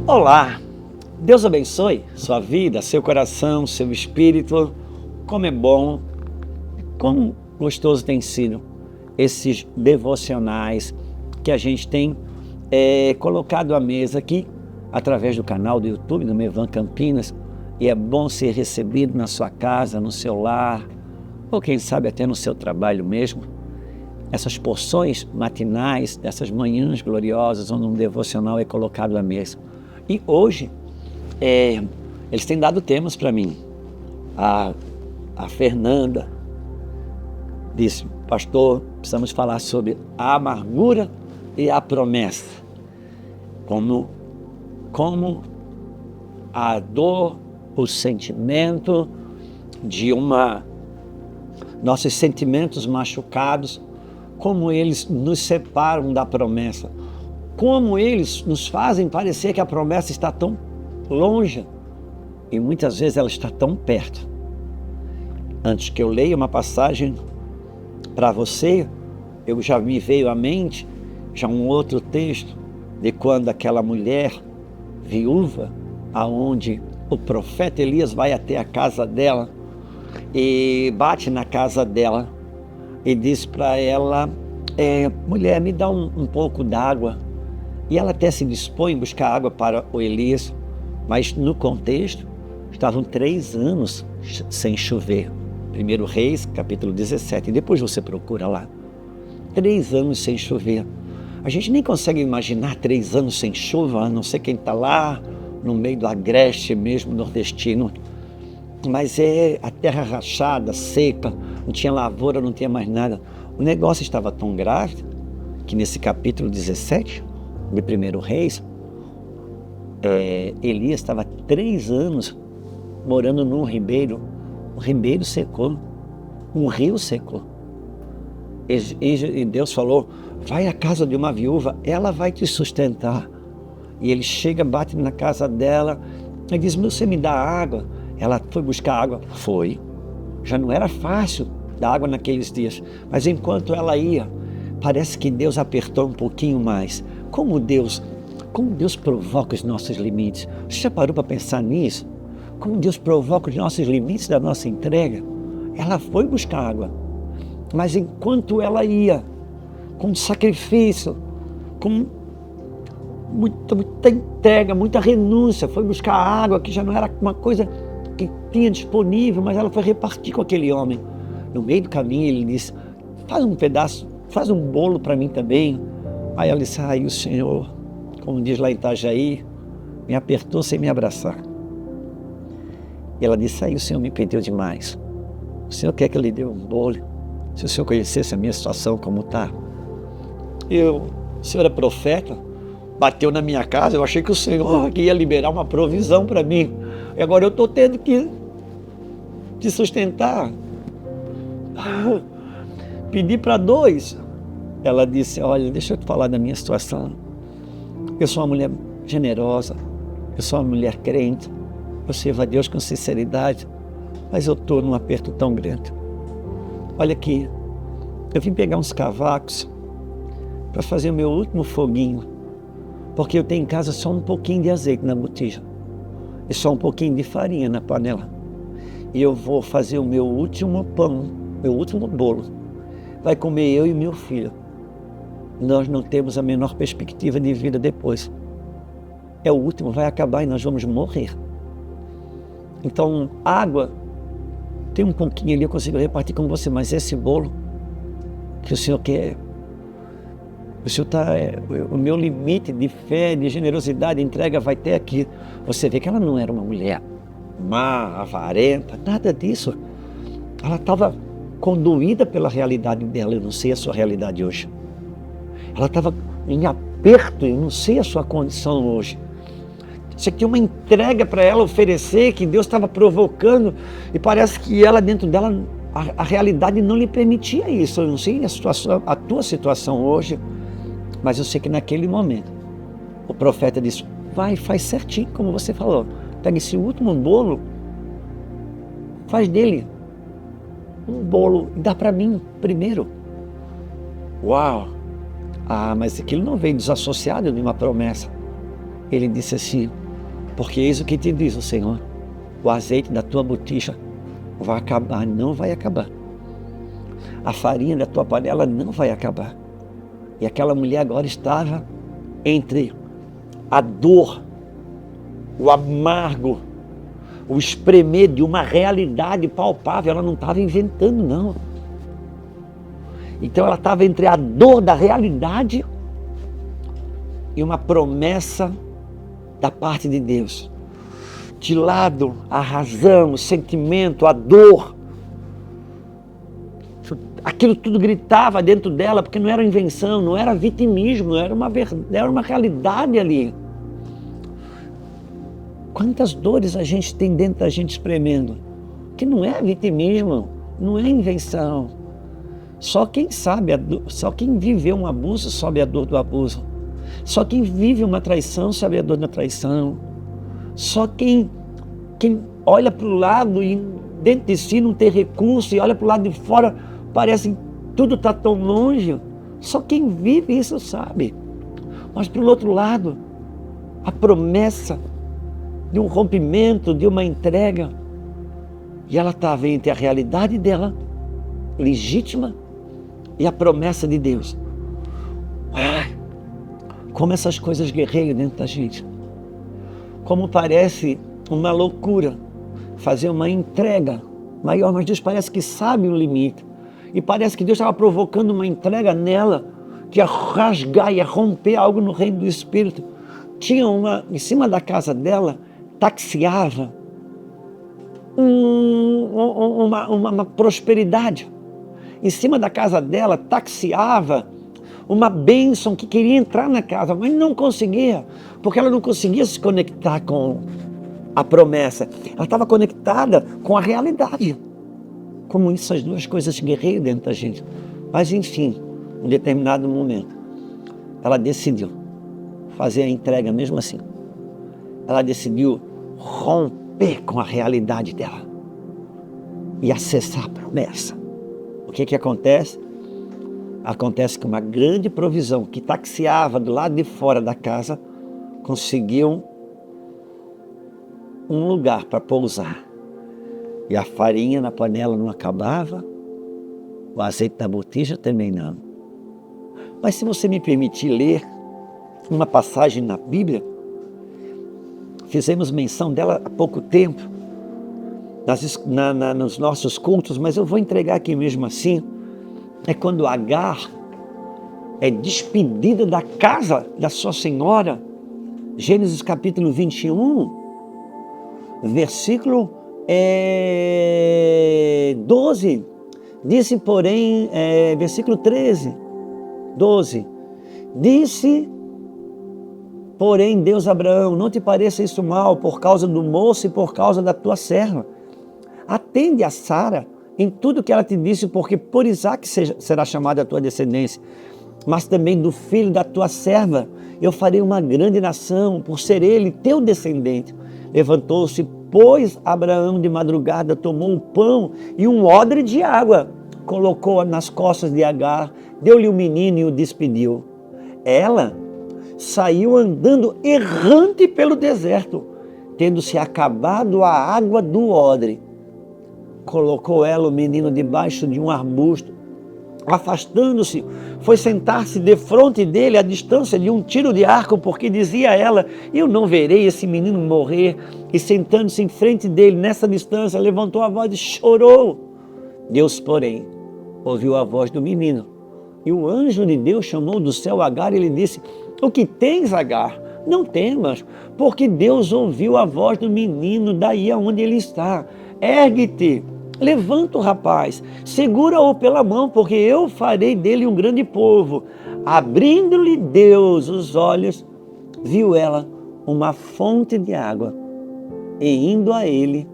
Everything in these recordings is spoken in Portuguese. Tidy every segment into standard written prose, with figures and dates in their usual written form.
Olá, Deus abençoe sua vida, seu coração, seu espírito. Como é bom, como gostoso tem sido esses devocionais que a gente tem colocado à mesa aqui através do canal do YouTube do Mevan Campinas, e é bom ser recebido na sua casa, no seu lar, ou quem sabe até no seu trabalho mesmo. Essas porções matinais, essas manhãs gloriosas onde um devocional é colocado à mesa. E hoje, eles têm dado temas para mim. A Fernanda disse: pastor, precisamos falar sobre a amargura e a promessa. Como a dor, o sentimento de nossos sentimentos machucados, como eles nos separam da promessa, como eles nos fazem parecer que a promessa está tão longe e muitas vezes ela está tão perto. Antes que eu leia uma passagem para você, já me veio à mente já um outro texto de quando aquela mulher viúva, aonde o profeta Elias vai até a casa dela e bate na casa dela e diz para ela: mulher, me dá um pouco d'água. E ela até se dispõe a buscar água para o Elias, mas no contexto estavam 3 anos sem chover. 1 Reis, capítulo 17, e depois você procura lá. 3 anos sem chover. A gente nem consegue imaginar 3 anos sem chuva, a não ser quem está lá no meio do agreste mesmo nordestino. Mas é a terra rachada, seca, não tinha lavoura, não tinha mais nada. O negócio estava tão grave que nesse capítulo 17 de 1 Reis, Elias estava 3 anos morando num ribeiro. O ribeiro secou, um rio secou. E Deus falou: vai à casa de uma viúva, ela vai te sustentar. E ele chega, bate na casa dela e diz: você me dá água? Ela foi buscar água? Foi. Já não era fácil dar água naqueles dias, mas enquanto ela ia, parece que Deus apertou um pouquinho mais. Como Deus provoca os nossos limites. Você já parou para pensar nisso? Como Deus provoca os nossos limites da nossa entrega? Ela foi buscar água, mas enquanto ela ia, com sacrifício, com muita entrega, muita renúncia, foi buscar água, que já não era uma coisa que tinha disponível, mas ela foi repartir com aquele homem. No meio do caminho ele disse: faz um pedaço, faz um bolo para mim também. Aí ela disse: o Senhor, como diz lá em Itajaí, me apertou sem me abraçar. E ela disse: o Senhor me pediu demais. O Senhor quer que eu lhe dê um bolo? Se o Senhor conhecesse a minha situação como está. O Senhor é profeta, bateu na minha casa, eu achei que o Senhor ia liberar uma provisão para mim. E agora eu estou tendo que te sustentar. Pedi para 2. Ela disse: olha, deixa eu te falar da minha situação. Eu sou uma mulher generosa, eu sou uma mulher crente, eu sirvo a Deus com sinceridade, mas eu estou num aperto tão grande. Olha aqui, eu vim pegar uns cavacos para fazer o meu último foguinho, porque eu tenho em casa só um pouquinho de azeite na botija e só um pouquinho de farinha na panela. E eu vou fazer o meu último pão, meu último bolo. Vai comer eu e meu filho. Nós não temos a menor perspectiva de vida depois. É o último, vai acabar e nós vamos morrer. Então, água, tem um pouquinho ali, eu consigo repartir com você, mas esse bolo que o Senhor quer, o Senhor está, o meu limite de fé, de generosidade, entrega vai até aqui. Você vê que ela não era uma mulher má, avarenta, nada disso. Ela estava conduída pela realidade dela. Eu não sei a sua realidade hoje. Ela estava em aperto, eu não sei a sua condição hoje. Você tinha uma entrega para ela oferecer, que Deus estava provocando, e parece que ela, dentro dela, a realidade não lhe permitia isso. Eu não sei a tua situação hoje, mas eu sei que naquele momento o profeta disse: vai, faz certinho como você falou, pega esse último bolo, faz dele um bolo e dá para mim primeiro. Uau! Ah, mas aquilo não veio desassociado de uma promessa. Ele disse assim: porque eis o que te diz o Senhor, o azeite da tua botija vai acabar. Não vai acabar. A farinha da tua panela não vai acabar. E aquela mulher agora estava entre a dor, o amargo, o espremer de uma realidade palpável. Ela não estava inventando, não. Então ela estava entre a dor da realidade e uma promessa da parte de Deus. De lado, a razão, o sentimento, a dor. Aquilo tudo gritava dentro dela, porque não era invenção, não era vitimismo, era uma realidade ali. Quantas dores a gente tem dentro da gente espremendo, que não é vitimismo, não é invenção. Só quem sabe, só quem viveu um abuso sabe a dor do abuso. Só quem vive uma traição sabe a dor da traição. Só quem olha para o lado e dentro de si não tem recurso e olha para o lado de fora, parece que tudo está tão longe. Só quem vive isso sabe. Mas para o outro lado, a promessa de um rompimento, de uma entrega. E ela estava entre a realidade dela, legítima, e a promessa de Deus. Como essas coisas guerreiam dentro da gente. Como parece uma loucura fazer uma entrega maior, mas Deus parece que sabe o limite. E parece que Deus estava provocando uma entrega nela, que ia rasgar, ia romper algo no reino do Espírito. Tinha em cima da casa dela, taxiava uma prosperidade. Em cima da casa dela, taxiava uma bênção que queria entrar na casa, mas não conseguia, porque ela não conseguia se conectar com a promessa. Ela estava conectada com a realidade. Como essas duas coisas guerreiam dentro da gente. Mas enfim, em determinado momento, ela decidiu fazer a entrega mesmo assim. Ela decidiu romper com a realidade dela e acessar a promessa. O que acontece? Acontece que uma grande provisão que taxiava do lado de fora da casa conseguiu um lugar para pousar. E a farinha na panela não acabava, o azeite da botija também não. Mas se você me permitir ler uma passagem na Bíblia, fizemos menção dela há pouco tempo, nos nossos cultos, mas eu vou entregar aqui mesmo assim. É quando Agar é despedida da casa da sua senhora. Gênesis capítulo 21, versículo 12. Disse, porém, versículo 13, 12. Disse, porém, Deus a Abraão: não te pareça isso mal por causa do moço e por causa da tua serva. Atende a Sara em tudo que ela te disse, porque por Isaque será chamada a tua descendência, mas também do filho da tua serva eu farei uma grande nação, por ser ele teu descendente. Levantou-se, pois, Abraão de madrugada, tomou um pão e um odre de água, colocou-a nas costas de Agar, deu-lhe o menino e o despediu. Ela saiu andando errante pelo deserto, tendo-se acabado a água do odre. Colocou ela o menino debaixo de um arbusto. Afastando-se, foi sentar-se defronte dele, à distância de um tiro de arco, porque dizia ela: eu não verei esse menino morrer. E sentando-se em frente dele, nessa distância, levantou a voz e chorou. Deus, porém, ouviu a voz do menino. E o anjo de Deus chamou do céu Agar e lhe disse: o que tens, Agar? Não temas, porque Deus ouviu a voz do menino daí aonde ele está. Ergue-te, levanta o rapaz, segura-o pela mão, porque eu farei dele um grande povo. Abrindo-lhe Deus os olhos, viu ela uma fonte de água, e indo a ele,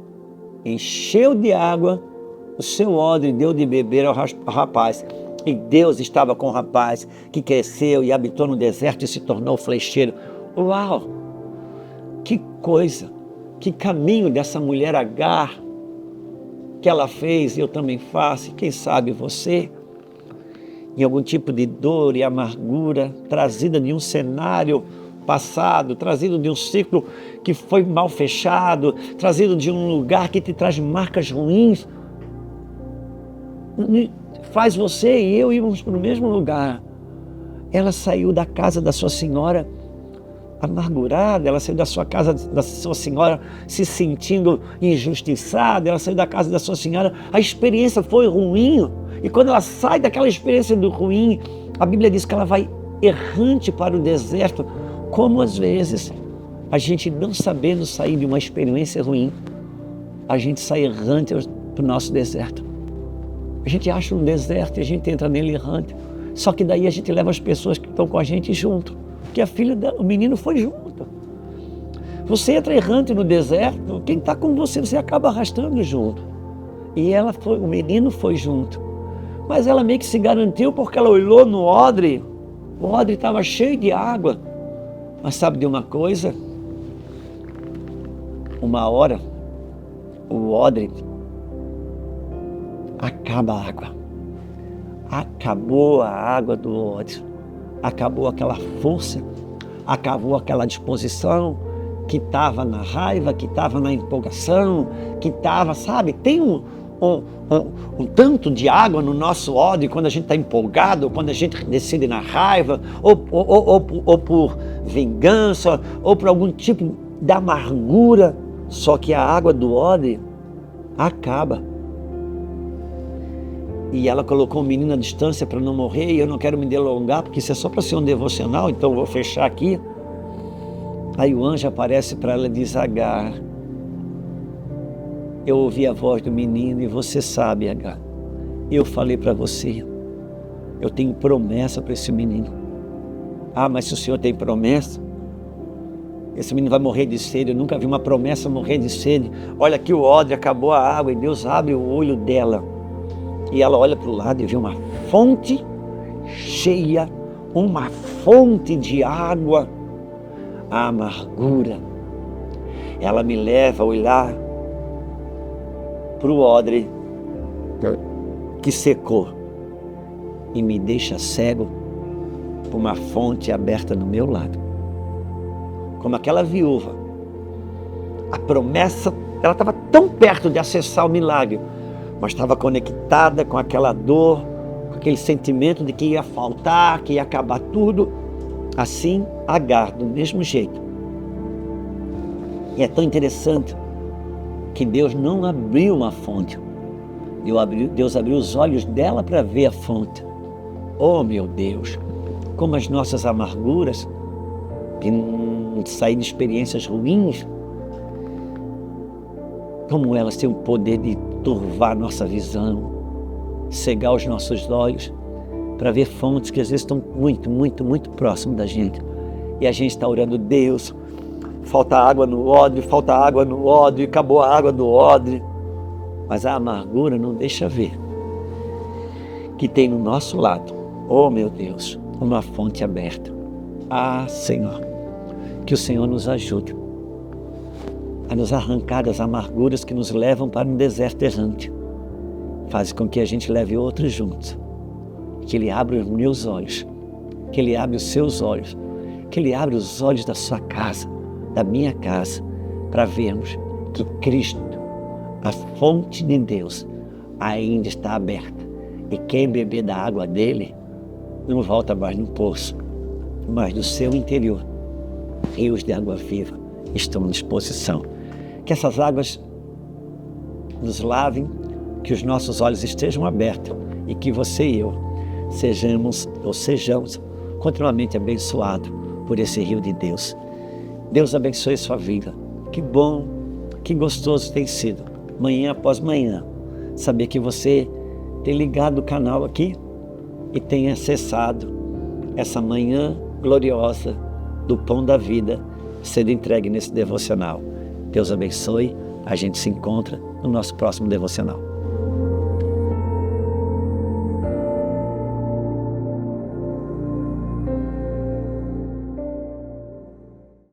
encheu de água o seu odre e deu de beber ao rapaz. E Deus estava com o rapaz, que cresceu e habitou no deserto e se tornou flecheiro. Uau! Que coisa! Que caminho dessa mulher Agar, que ela fez, eu também faço, e quem sabe você, em algum tipo de dor e amargura, trazida de um cenário passado, trazido de um ciclo que foi mal fechado, trazido de um lugar que te traz marcas ruins, faz você e eu irmos para o mesmo lugar. Ela saiu da casa da sua senhora amargurada, ela saiu da sua casa, da sua senhora se sentindo injustiçada, ela saiu da casa da sua senhora, a experiência foi ruim, e quando ela sai daquela experiência do ruim, a Bíblia diz que ela vai errante para o deserto, como às vezes a gente não sabendo sair de uma experiência ruim, a gente sai errante para o nosso deserto. A gente acha um deserto e a gente entra nele errante, só que daí a gente leva as pessoas que estão com a gente junto. Porque o menino foi junto. Você entra errante no deserto, quem está com você, você acaba arrastando junto. E o menino foi junto. Mas ela meio que se garantiu porque ela olhou no odre, o odre estava cheio de água. Mas sabe de uma coisa? Uma hora, o odre acaba a água. Acabou a água do odre. Acabou aquela força, acabou aquela disposição que estava na raiva, que estava na empolgação, que estava, sabe, tem um tanto de água no nosso ódio quando a gente está empolgado, quando a gente decide na raiva, ou por vingança, ou por algum tipo de amargura, só que a água do ódio acaba. E ela colocou o menino à distância para não morrer, e eu não quero me delongar, porque isso é só para ser um devocional, então eu vou fechar aqui. Aí o anjo aparece para ela e diz: Agar, eu ouvi a voz do menino e você sabe, Agar, eu falei para você, eu tenho promessa para esse menino. Ah, mas se o Senhor tem promessa, esse menino vai morrer de sede, eu nunca vi uma promessa morrer de sede. Olha aqui o odre, acabou a água e Deus abre o olho dela. E ela olha para o lado e vê uma fonte cheia, uma fonte de água, a amargura. Ela me leva a olhar para o odre que secou e me deixa cego por uma fonte aberta no meu lado. Como aquela viúva, a promessa, ela estava tão perto de acessar o milagre, mas estava conectada com aquela dor, com aquele sentimento de que ia faltar, que ia acabar tudo. Assim, Agar, do mesmo jeito. E é tão interessante que Deus não abriu uma fonte. Deus abriu os olhos dela para ver a fonte. Oh, meu Deus, como as nossas amarguras, de sair de experiências ruins, como elas têm o poder de turvar nossa visão, cegar os nossos olhos para ver fontes que às vezes estão muito, muito, muito próximo da gente. E a gente está orando: Deus, falta água no odre, falta água no odre, acabou a água do odre. Mas a amargura não deixa ver que tem no nosso lado, oh meu Deus, uma fonte aberta. Ah, Senhor, que o Senhor nos ajude a nos arrancar das amarguras que nos levam para um deserto errante. Faz com que a gente leve outros juntos. Que Ele abra os meus olhos, que Ele abra os seus olhos, que Ele abra os olhos da sua casa, da minha casa, para vermos que Cristo, a fonte de Deus, ainda está aberta. E quem beber da água dele, não volta mais no poço, mas do seu interior, rios de água viva estão à disposição. Que essas águas nos lavem, que os nossos olhos estejam abertos e que você e eu sejamos continuamente abençoados por esse rio de Deus. Deus abençoe sua vida. Que bom, que gostoso tem sido, manhã após manhã, saber que você tem ligado o canal aqui e tem acessado essa manhã gloriosa do Pão da Vida sendo entregue nesse devocional. Deus abençoe, a gente se encontra no nosso próximo devocional.